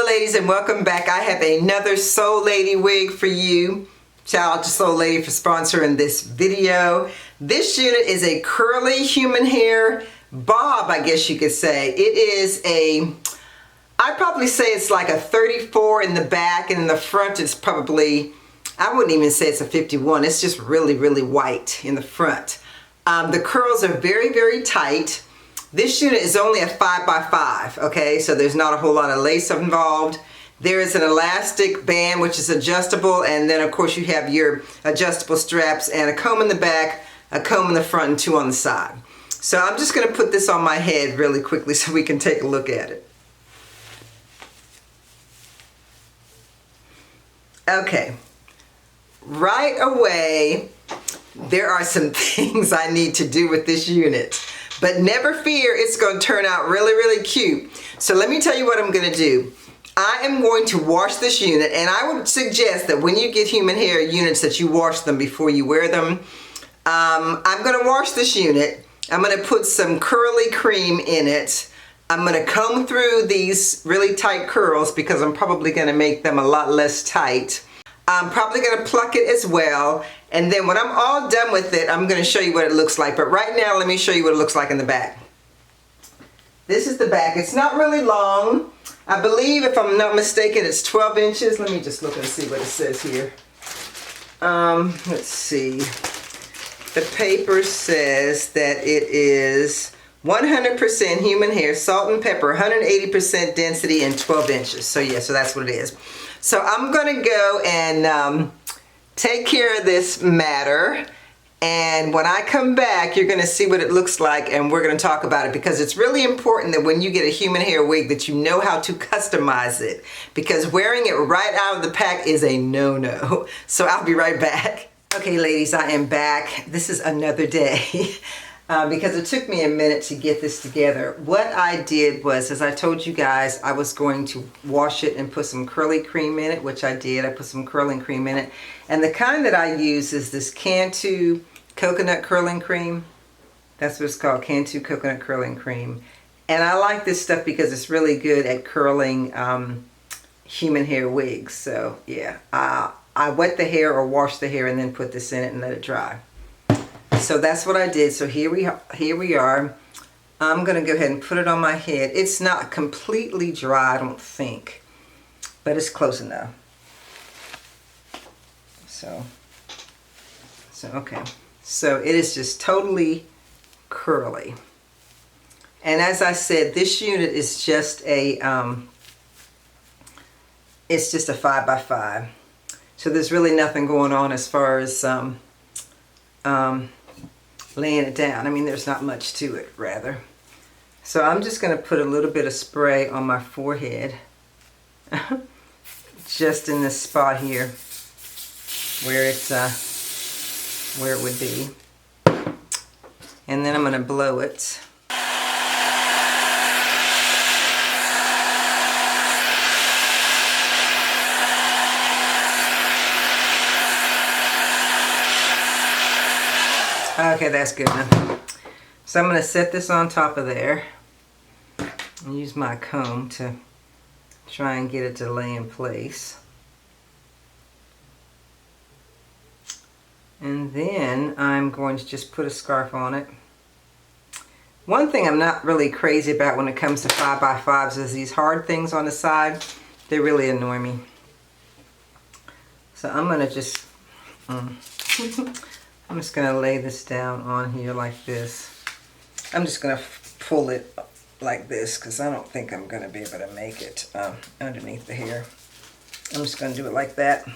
ladies, and welcome back. I have another Soul Lady wig for you. Shout out to Soul Lady for sponsoring this video. This unit is a curly human hair bob, I guess you could say. It is I'd probably say it's like a 34 in the back, and in the front it's probably, I wouldn't even say it's a 51. It's just really, really white in the front. The curls are very, very tight. This unit is only a 5x5, okay? So there's not a whole lot of lace involved. There is an elastic band which is adjustable, and then of course you have your adjustable straps and a comb in the back, a comb in the front, and two on the side. So I'm just gonna put this on my head really quickly so we can take a look at it. Okay, right away, there are some things I need to do with this unit. But never fear, it's going to turn out really, really cute. So let me tell you what I'm going to do. I am going to wash this unit, and I would suggest that when you get human hair units that you wash them before you wear them. I'm going to wash this unit. I'm going to put some curly cream in it. I'm going to comb through these really tight curls because I'm probably going to make them a lot less tight. I'm probably going to pluck it as well, and then when I'm all done with it, I'm going to show you what it looks like. But right now, let me show you what it looks like in the back. This is the back. It's not really long. I believe, if I'm not mistaken, it's 12 inches. Let me just look and see what it says here. Let's see. The paper says that it is 100% human hair, salt and pepper, 180% density, and 12 inches. So yeah, so that's what it is. So I'm gonna go and take care of this matter, and when I come back you're gonna see what it looks like, and we're gonna talk about it, because it's really important that when you get a human hair wig that you know how to customize it, because wearing it right out of the pack is a no-no. So I'll be right back. Okay ladies, I am back. This is another day. Because it took me a minute to get this together. What I did was, as I told you guys, I was going to wash it and put some curly cream in it, which I did. I put some curling cream in it. And the kind that I use is this Cantu coconut curling cream. That's what it's called, Cantu coconut curling cream. And I like this stuff because it's really good at curling human hair wigs. So yeah, I wet the hair or wash the hair and then put this in it and let it dry. So that's what I did. So here we are. I'm going to go ahead and put it on my head. It's not completely dry, I don't think, but it's close enough. So okay. So it is just totally curly. And as I said, this unit is just a it's just a 5x5. So there's really nothing going on as far as laying it down. I mean, there's not much to it, rather. So I'm just going to put a little bit of spray on my forehead, just in this spot here, where it's where it would be, and then I'm going to blow it. Okay, that's good enough. So I'm going to set this on top of there and use my comb to try and get it to lay in place. And then I'm going to just put a scarf on it. One thing I'm not really crazy about when it comes to 5x5s is these hard things on the side. They really annoy me. So I'm going to just... I'm just going to lay this down on here like this. I'm just going to pull it like this because I don't think I'm going to be able to make it underneath the hair. I'm just going to do it like that.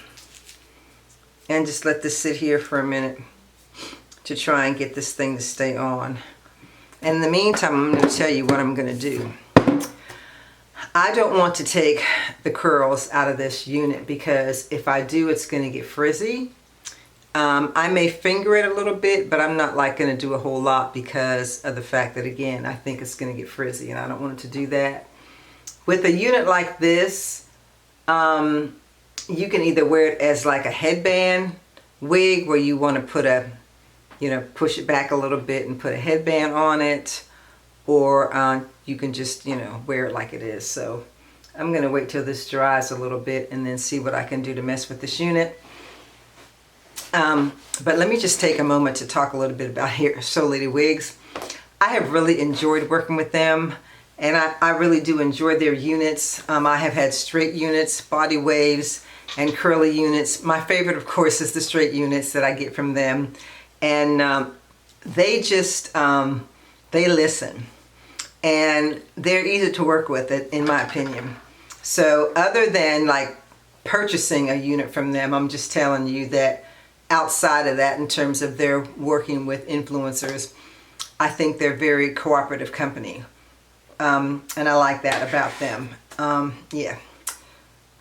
And just let this sit here for a minute to try and get this thing to stay on. And in the meantime, I'm going to tell you what I'm going to do. I don't want to take the curls out of this unit because if I do, it's going to get frizzy. I may finger it a little bit, but I'm not like going to do a whole lot because of the fact that, again, I think it's going to get frizzy and I don't want it to do that. With a unit like this, you can either wear it as like a headband wig where you want to put a, push it back a little bit and put a headband on it, or you can just, wear it like it is. So I'm going to wait till this dries a little bit and then see what I can do to mess with this unit. But let me just take a moment to talk a little bit about Hair So Lady Wigs. I have really enjoyed working with them, and I really do enjoy their units. I have had straight units, body waves, and curly units. My favorite, of course, is the straight units that I get from them. And they just, they listen. And they're easy to work with, in my opinion. So other than like purchasing a unit from them, I'm just telling you that outside of that, in terms of their working with influencers, I think they're a very cooperative company. And I like that about them. Yeah.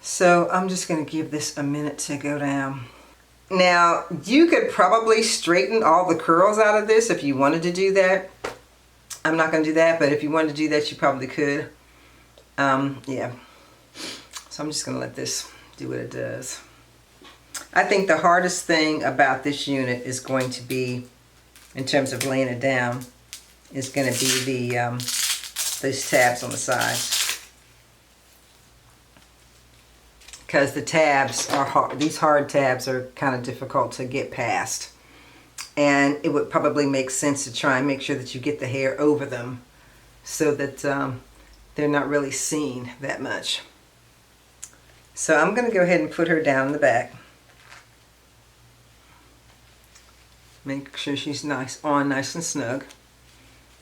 So I'm just going to give this a minute to go down. Now, you could probably straighten all the curls out of this if you wanted to do that. I'm not going to do that, but if you wanted to do that, you probably could. Yeah. So I'm just going to let this do what it does. I think the hardest thing about this unit is going to be, in terms of laying it down, is going to be the those tabs on the sides. Because the tabs are hard. These hard tabs are kind of difficult to get past. And it would probably make sense to try and make sure that you get the hair over them so that they're not really seen that much. So I'm going to go ahead and put her down in the back. Make sure she's nice and snug.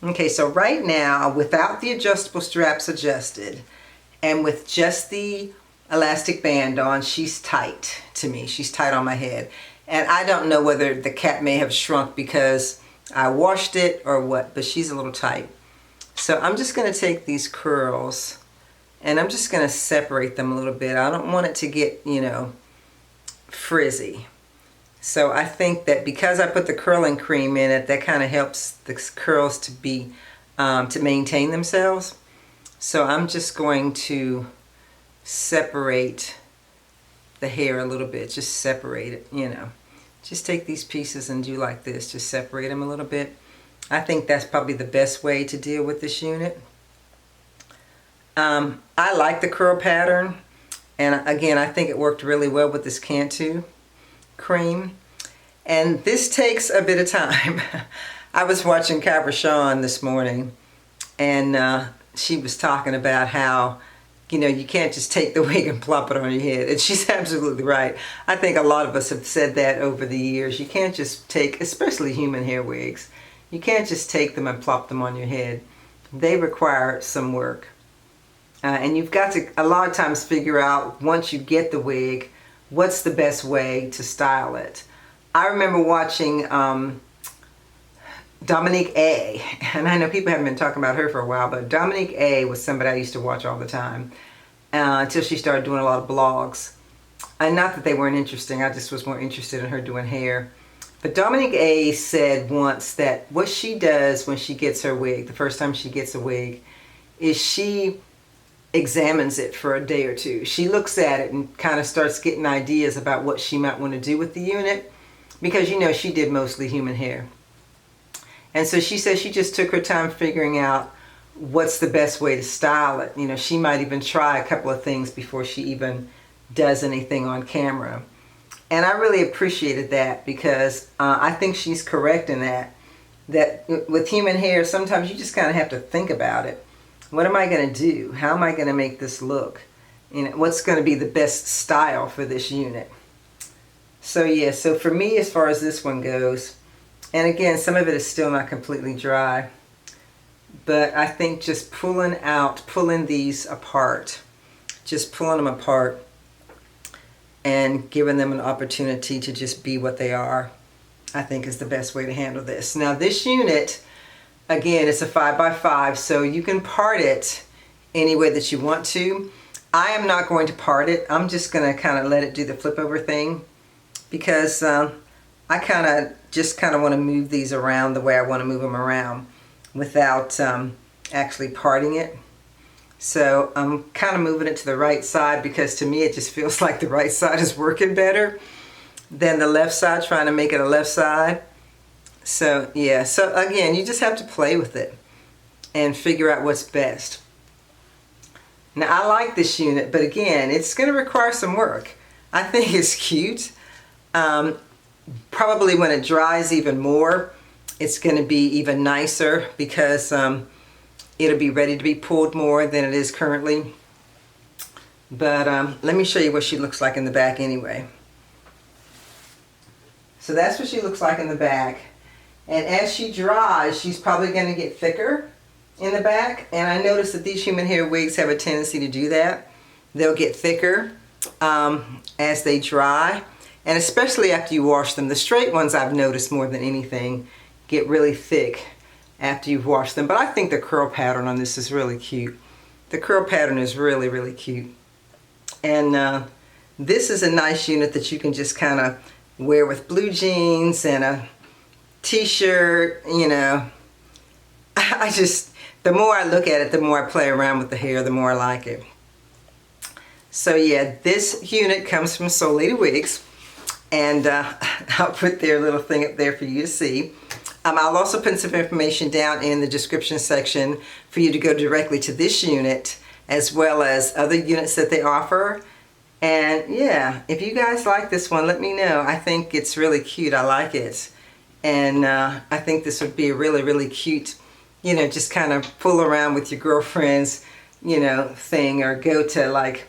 Okay, so right now, without the adjustable straps adjusted and with just the elastic band on, she's tight to me. She's tight on my head. And I don't know whether the cap may have shrunk because I washed it or what, but she's a little tight. So I'm just going to take these curls and I'm just going to separate them a little bit. I don't want it to get, you know, frizzy. So I think that because I put the curling cream in it, that kind of helps the curls to be, to maintain themselves. So I'm just going to separate the hair a little bit, just separate it, you know. Just take these pieces and do like this, just separate them a little bit. I think that's probably the best way to deal with this unit. I like the curl pattern, and again, I think it worked really well with this Cantu cream. And this takes a bit of time. I was watching Cabra Shawn this morning, and she was talking about how, you know, you can't just take the wig and plop it on your head. And she's absolutely right. I think a lot of us have said that over the years. You can't just take, especially human hair wigs, you can't just take them and plop them on your head. They require some work. And you've got to, a lot of times, figure out, once you get the wig, what's the best way to style it. I remember watching Dominique A, and I know people haven't been talking about her for a while, but Dominique A was somebody I used to watch all the time until she started doing a lot of blogs. And not that they weren't interesting, I just was more interested in her doing hair. But Dominique A said once that what she does when she gets her wig, the first time she gets a wig, is she examines it for a day or two. She looks at it and kind of starts getting ideas about what she might want to do with the unit, because, you know, she did mostly human hair. And so she says she just took her time figuring out what's the best way to style it. You know, she might even try a couple of things before she even does anything on camera. And I really appreciated that, because I think she's correct in that with human hair, sometimes you just kind of have to think about it. What am I going to do? How am I going to make this look? You know, what's going to be the best style for this unit? So yeah, so for me, as far as this one goes, and again, some of it is still not completely dry, but I think just pulling these apart, just pulling them apart and giving them an opportunity to just be what they are, I think is the best way to handle this. Now this unit, again, it's a 5x5, so you can part it any way that you want to. I am not going to part it. I'm just going to kind of let it do the flip over thing, because I just kind of want to move these around the way I want to move them around without actually parting it. So I'm kind of moving it to the right side, because to me it just feels like the right side is working better than the left side, trying to make it a left side. So yeah, so again, you just have to play with it and figure out what's best. Now I like this unit, but again, it's going to require some work. I think it's cute. Probably when it dries even more, it's going to be even nicer because it'll be ready to be pulled more than it is currently. But let me show you what she looks like in the back anyway. So that's what she looks like in the back. And as she dries, she's probably going to get thicker in the back. And I noticed that these human hair wigs have a tendency to do that. They'll get thicker as they dry. And especially after you wash them. The straight ones, I've noticed more than anything, get really thick after you've washed them. But I think the curl pattern on this is really cute. The curl pattern is really, really cute. And this is a nice unit that you can just kind of wear with blue jeans and a t-shirt, you know. The more I look at it, the more I play around with the hair, the more I like it. So yeah, this unit comes from Soul Lady Wigs. And I'll put their little thing up there for you to see. I'll also put some information down in the description section for you to go directly to this unit, as well as other units that they offer. And yeah, if you guys like this one, let me know. I think it's really cute. I like it. And I think this would be a really, really cute, you know, just kind of fool around with your girlfriends, you know, thing, or go to like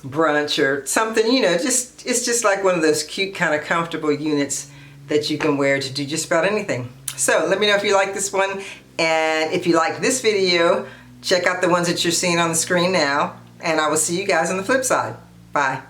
brunch or something, you know. It's just like one of those cute kind of comfortable units that you can wear to do just about anything. So let me know if you like this one, and if you like this video, check out the ones that you're seeing on the screen now, and I will see you guys on the flip side. Bye.